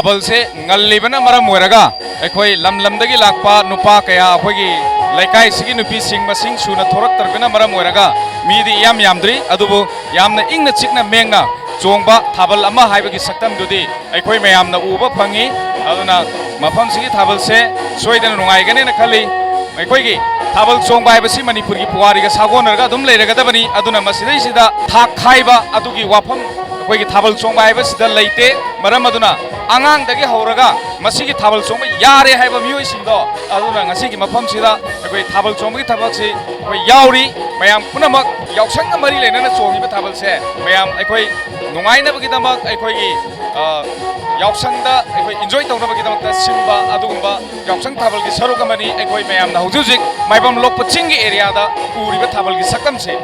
थाबल से ngallibana maram oiraga akhoi lamlamdagi lakpa nupa kaya akhoi laikai sigi nupi sing masing suna thorak tarbena maram oiraga midi yamdri adubu yamna ingna chikna mengna chongba thabal ama haibagi saktam dudi akhoi mayamna uba phangi aduna mafam sigi thabal se soidana nungaigane na khali akhoi gi thabal chongba haibasi manipur gi puwari ga sagonarga dum leiragadabani aduna masidai sida thak khaiba adugi wafam akhoi gi thabal chongba haibasida leite maram aduna angang dagi horaga masigi thabal chongba yare haiba mioi singdo aduna ngasigi mafam sida akhoi thabal chongba gi thabak si akhoi yauri mayam punamak yausang mari lenana chongiba thabal se mayam akhoi nungaina bagi damak akhoi gi yausang da akhoi enjoy tawna bagi damak ta simba adugumba yausang thabal gi saruk amani akhoi mayam na hujujik maibam lokpa chingi area da uriba thabal gi sakam se